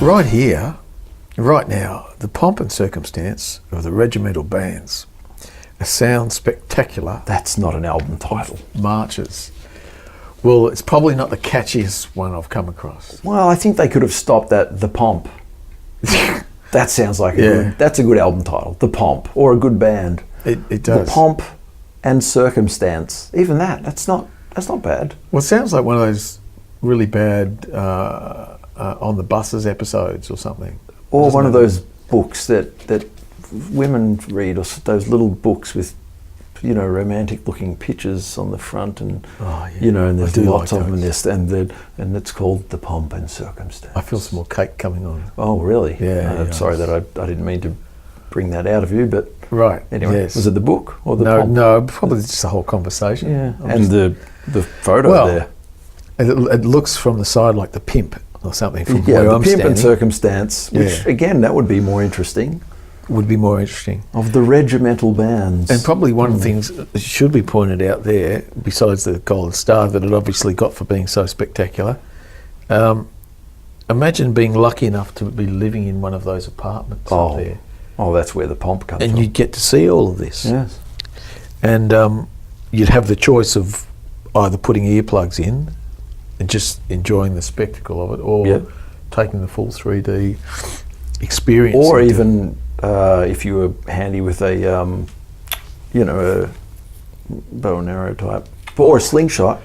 right here, right now, the pomp and circumstance of the regimental bands, a sound spectacular. That's not an album title. Marches. Well, it's probably not the catchiest one I've come across. Well, I think they could have stopped at The Pomp. That sounds like that's a good album title. The Pomp, or a good band. It does. The Pomp and Circumstance. Even that's not bad. Well, it sounds like one of those really bad on the buses episodes or something. Or one of those books that women read, or those little books with, romantic looking pictures on the front, and and there's lots of them in this, and it's called The Pomp and Circumstance. I feel some more cake coming on. Oh, really? Yeah. I'm sorry that I didn't mean to bring that out of you, but right. Anyway, yes. Was it the book or the Pomp? No, probably just the whole conversation. Yeah, and the photo there. It looks from the side like the pimp or something. From Yeah, where the I'm Pimp standing. and Circumstance, which again, that would be more interesting. Would be more interesting. Of the regimental bands. And probably one of the things that should be pointed out there, besides the gold star that it obviously got for being so spectacular, imagine being lucky enough to be living in one of those apartments up there. Oh, that's where the Pomp comes from. And you'd get to see all of this. Yes. And you'd have the choice of either putting earplugs in and just enjoying the spectacle of it, or taking the full 3D experience. Or even if you were handy with a bow and arrow type, or a slingshot.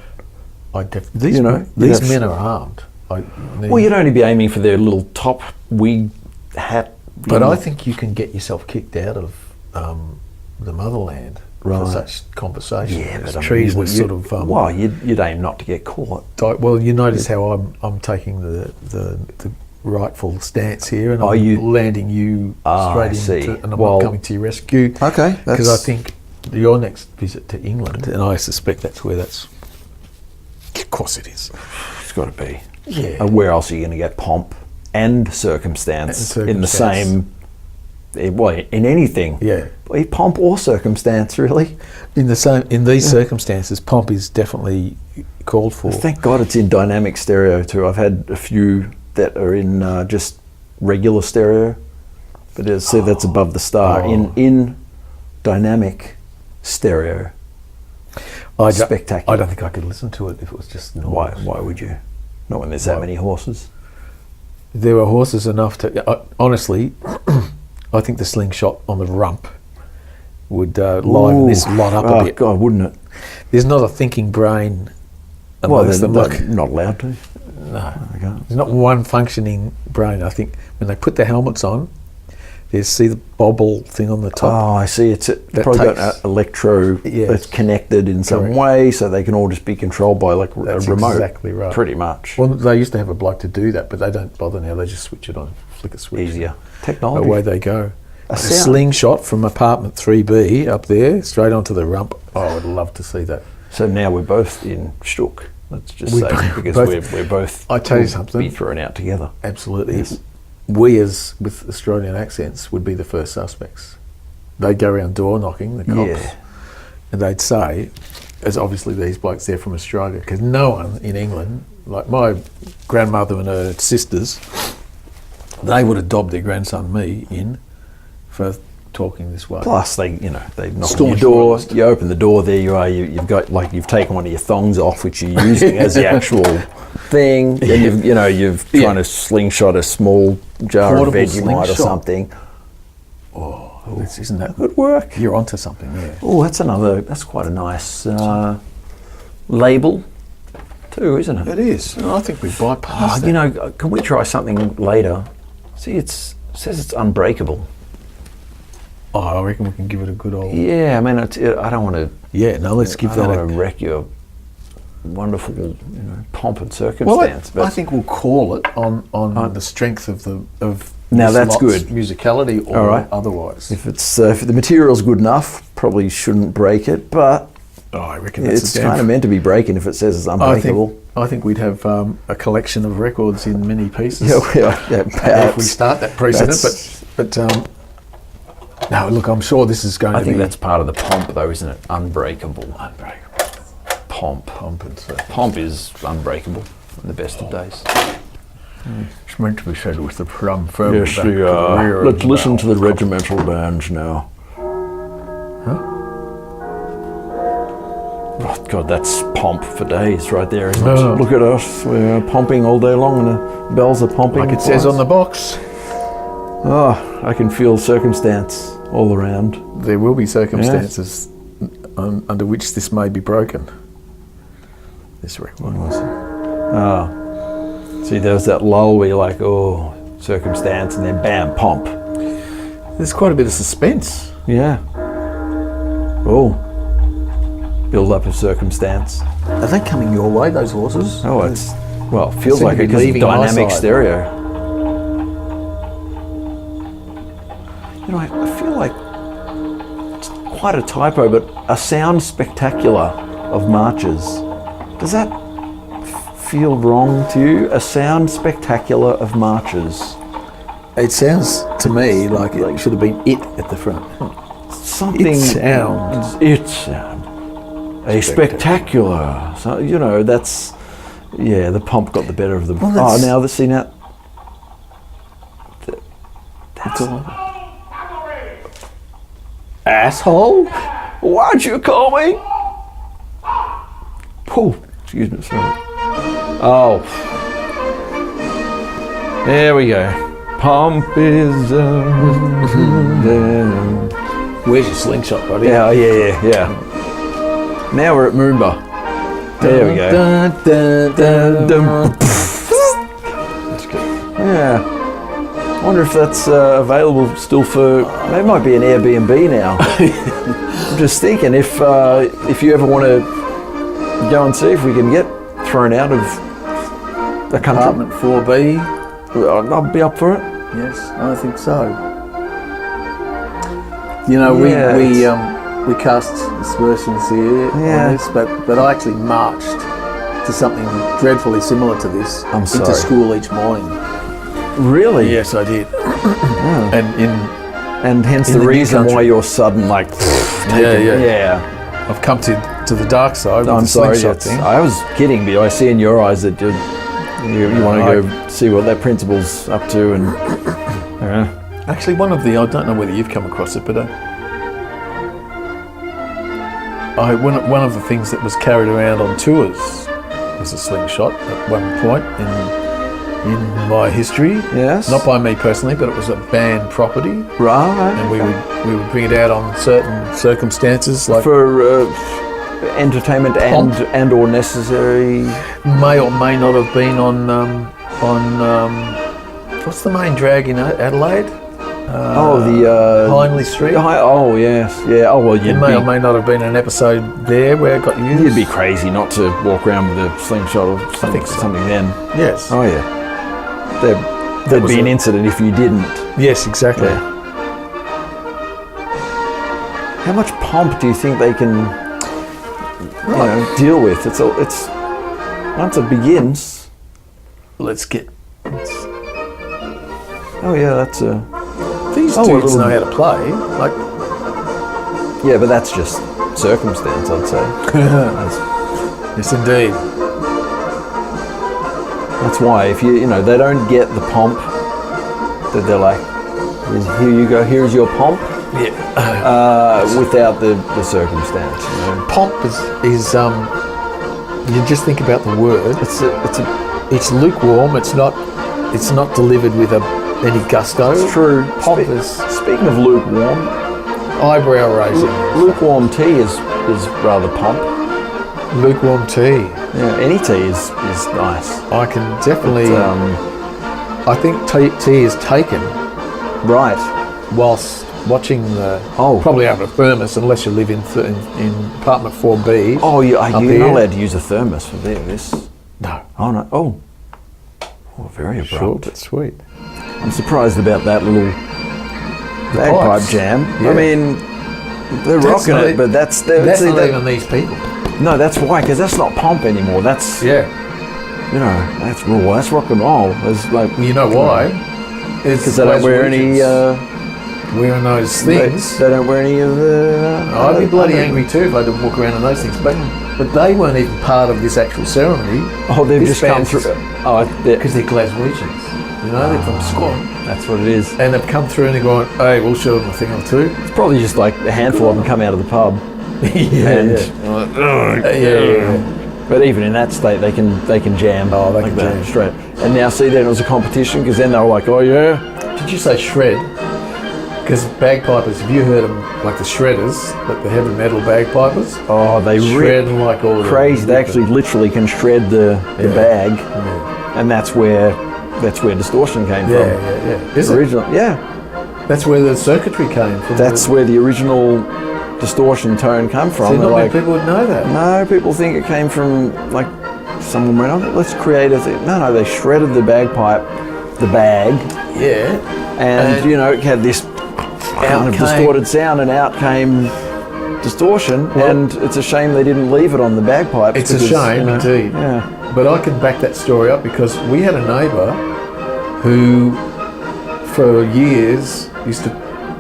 These men are armed. Well, you'd only be aiming for their little top wig hat. But I think you can get yourself kicked out of the motherland for such conversation. Yeah, but trees were sort of. Well, you'd aim not to get caught. Well, you notice how I'm taking the rightful stance here, and I'm landing you straight into, and I'm not coming to your rescue. Okay, because I think your next visit to England, and I suspect that's where that's. Of course, it is. It's got to be. Yeah. Where else are you going to get pomp and circumstance in the same? Well, in anything. Yeah. Pomp or circumstance, really. In these circumstances, pomp is definitely called for. Thank God it's in dynamic stereo too. I've had a few that are in just regular stereo, but that's above the star. In dynamic stereo. Spectacular. I don't think I could listen to it if it was just noise. Why would you? Not when there's that many horses. There were horses enough to. Honestly, I think the slingshot on the rump would liven this lot up a bit. God, wouldn't it? There's not a thinking brain amongst them. They're not allowed to. No, there's not one functioning brain. I think when they put the helmets on, see the bobble thing on the top. Oh, I see. It's probably got an electro that's connected in some way, so they can all just be controlled by like a remote. Exactly right. Pretty much. Well, they used to have a bloke to do that, but they don't bother now. They just switch it on, flick a switch. Easier. Technology. Away they go. A slingshot from apartment 3B up there, straight onto the rump. Oh, I would love to see that. So now we're both in Shtuk. Let's just say, because we're both. I tell you something. Be thrown out together. Absolutely. Yes. We, as with Australian accents, would be the first suspects. They'd go around door knocking, the cops, and they'd say, as obviously these blokes there from Australia, because no one in England, like my grandmother and her sisters, they would have dobbed their grandson me in for talking this way. Plus, they knock on your door. You open the door. There you are. You've taken one of your thongs off, which you're using as the actual thing. And you've trying to slingshot a small jar of Vegemite or something. Oh, isn't that good work? You're onto something there. Oh, that's quite a nice label too, isn't it? It is. I think we bypassed that. Can we try something later? See, it says it's unbreakable. Oh, I reckon we can give it a good old. Yeah, I mean, I don't want to. Yeah, no, let's give that. I don't want to wreck your wonderful, pomp and circumstance. Well, I think we'll call it on the strength of now that's good musicality or otherwise. If the material's good enough, probably shouldn't break it, but I reckon it's kind of meant to be breaking if it says it's unbreakable. I think we'd have a collection of records in many pieces. Perhaps. If we start that precedent, but. No, look, I'm sure this is going to be... I think that's part of the pomp, though, isn't it? Unbreakable. Pomp. Pomp and so. Pomp is unbreakable in the best of days. It's meant to be said with the plum firm. Yes, back to the rear of let's the listen to the mouth. regimental bands now. Huh? Oh, God, that's pomp for days right there, isn't Oh. it? Look at us, we're pumping all day long and the bells are pumping. Like it says on the box. Oh, I can feel circumstance all around. There will be circumstances under which this may be broken. This record. Oh. See, there's that lull where you're like, oh, circumstance, and then bam, pomp. There's quite a bit of suspense. Yeah. Oh. Build up of circumstance. Are they coming your way, those horses? Oh, it's, well, it feels seem like to it be because of leaving my dynamic side. stereo. You know, I feel like it's quite a typo, but a sound spectacular of marches. Does that feel wrong to you? A sound spectacular of marches. It sounds to me like it should have been it at the front. Something. It sound. It sound. A spectacular. So, you know, that's. Yeah, the pomp got the better of them. Well, Oh, now see now. That's all. Asshole? Why'd you call me? Oh, excuse me, sorry. Oh. There we go. Pomp is down. Where's your slingshot, buddy? Yeah. Now we're at Moomba. There we go. Dun, dun, dun, dun. That's good. Yeah. I wonder if that's available still for. That might be an Airbnb now. I'm just thinking if you ever want to go and see if we can get thrown out of the country. Apartment 4B. I'll be up for it. Yes, I think so. You know, Yeah, we cast aspersions here on this, but I actually marched to something dreadfully similar to this I'm into sorry. school each morning. Really? Yes, I did. Oh. And And hence In the the new reason why country. you're sudden like. yeah. I've come to the dark side with I'm the sorry. slingshot thing. I was kidding, but I see in your eyes that you want to go see what that principal's up to, and Actually, one of the, I don't know whether you've come across it, but one of the things that was carried around on tours was a slingshot at one point in my history. yes, Not by me personally, but it was a band property, right, and we would bring it out on certain circumstances, like for entertainment and or necessary. may or may not have been on what's the main drag in Adelaide? The Hindley Street. Oh yes, yeah. Oh well, It you'd may or may not have been an episode there where it got used. You'd be crazy not to walk around with a slingshot or think so. something then. Yes. Oh yeah. There'd was be an a- incident if you didn't. Yes, exactly. Yeah. How much pomp do you think they can, deal with? It's once it begins. Let's get Oh yeah, that's a. these Oh, a dudes little- know how to play. Like, Yeah, but that's just circumstance, I'd say. yes, indeed. That's why if they don't get the pomp, that they're like, here you go, here's your pomp, Yeah. without the circumstance. Pomp is you just think about the word. It's lukewarm. It's not delivered with any gusto. It's true. Pomp is Speaking of lukewarm, eyebrow raising. lukewarm tea is rather pomp. Lukewarm tea. Yeah, any tea is nice. I can definitely. But, I think tea is taken right. whilst watching the. Oh. Probably out of a thermos, unless you live in apartment 4B. Oh, you're up not here. allowed to use a thermos for this. No. Oh no. Oh, very abrupt. Short but sweet. I'm surprised about that little bagpipe pipes. jam. Yeah. I mean, they're That's rocking not it, but that's That's not even these people. no, that's why, because that's not pomp anymore. That's Yeah. that's raw. That's rock and roll. It's like You know why? because they don't wear any wearing those things. They don't wear any of the... I'd be bloody angry too if I didn't walk around in those things. But they weren't even part of this actual ceremony. Oh, they've just come through. Because they're Glaswegians. You know, they're from Scotland. That's what it is. And they've come through and they're going, hey, we'll show them a thing or two. It's probably just like a handful of them come out of the pub. But even in that state, they can jam. Oh, they like can that, jam. straight. And now see, then it was a competition because then they were like, oh yeah. Did you say shred? Because bagpipers, have you heard them, like the shredders, like the heavy metal bagpipers? Oh, they shred like all crazy. They actually literally can shred the bag, and that's where distortion came from. Yeah. Is original, it? Yeah. That's where the circuitry came from. That's where the original distortion tone come from. See, not many people would know that. No, people think it came from like someone went on. Let's create a thing. No, they shredded the bagpipe, the bag. Yeah. And you know, it had this kind of distorted sound, and out came distortion. Well, and it's a shame they didn't leave it on the bagpipes. It's a shame, indeed. Yeah. But I can back that story up because we had a neighbour who, for years, used to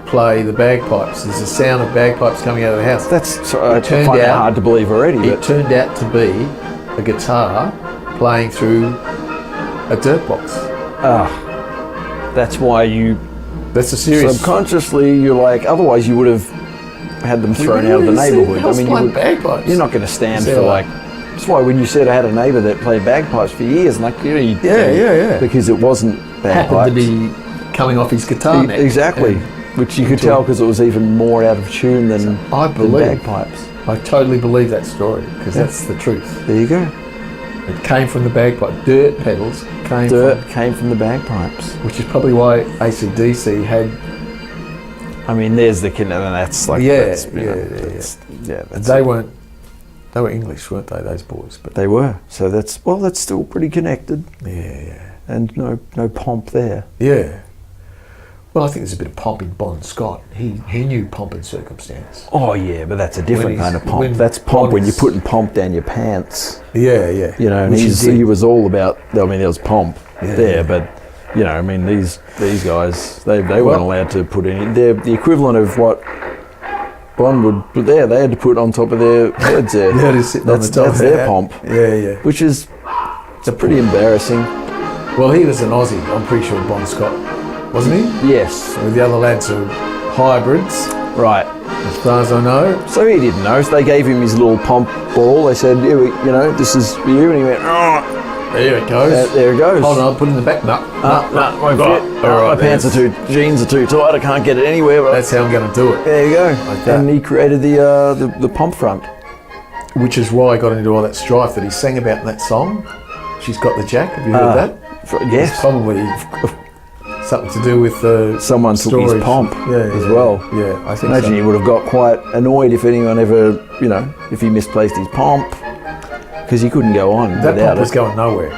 play the bagpipes. There's a sound of bagpipes coming out of the house. I find it hard to believe already. It turned out to be a guitar playing through a dirt box. That's why you... That's a serious... Subconsciously, you're like... Otherwise, you would have had them thrown out of the neighbourhood. I mean, bagpipes. You're not going to stand for like... That's why when you said I had a neighbour that played bagpipes for years, and like, yeah. Because it wasn't bagpipes. Happened to be coming off his guitar neck. Exactly. Which you could tell because it was even more out of tune than bagpipes. I totally believe that story because that's the truth. There you go. It came from the bagpipe. Dirt pedals came from the bagpipes. Which is probably why AC/DC had... I mean, there's the kid, and that's like... They were English, weren't they, those boys? But they were. So that's still pretty connected. Yeah. And no pomp there. Yeah. Well, I think there's a bit of pomp in Bon Scott. He knew pomp and circumstance. Oh yeah, but that's a different kind of pomp. That's pomp when you're putting pomp down your pants. Yeah. You know, and he was all about. I mean, there was pomp there, but you know, I mean, these guys, they weren't allowed to put any. They're the equivalent of what Bon would put there. They had to put on top of their heads there. That's their pomp. Yeah. Which is pretty embarrassing. Well, he was an Aussie. I'm pretty sure Bon Scott. Wasn't he? Yes. So the other lads are hybrids. Right. As far as I know. So he didn't know. So they gave him his little pomp ball. They said, this is for you. And he went, oh. There it goes. There it goes. Hold on, I'll put it in the back. No, won't fit. My jeans are too tight. I can't get it anywhere. But that's how I'm going to do it. There you go. Like that. And he created the pomp front. Which is why I got into all that strife that he sang about in that song. She's Got the Jack. Have you heard that? Yes. It's probably... something to do with someone took his pomp as well. Yeah, I think Imagine he would have got quite annoyed if anyone ever, if he misplaced his pomp, because he couldn't go on that without pomp was it. going nowhere.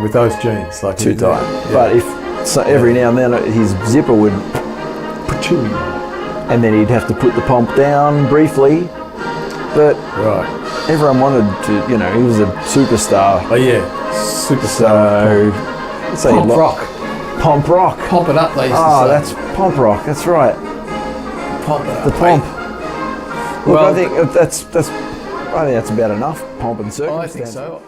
With those jeans, like too tight. Yeah. But every now and then his zipper would, and then he'd have to put the pomp down briefly. But everyone wanted to, he was a superstar. Oh yeah, superstar. So Pomp rock. Pomp rock. Pomp it up, they used to say. That's pomp rock. That's right. Pomp it up. The pomp. Look, I think that's about enough pomp and circumstance. I think so.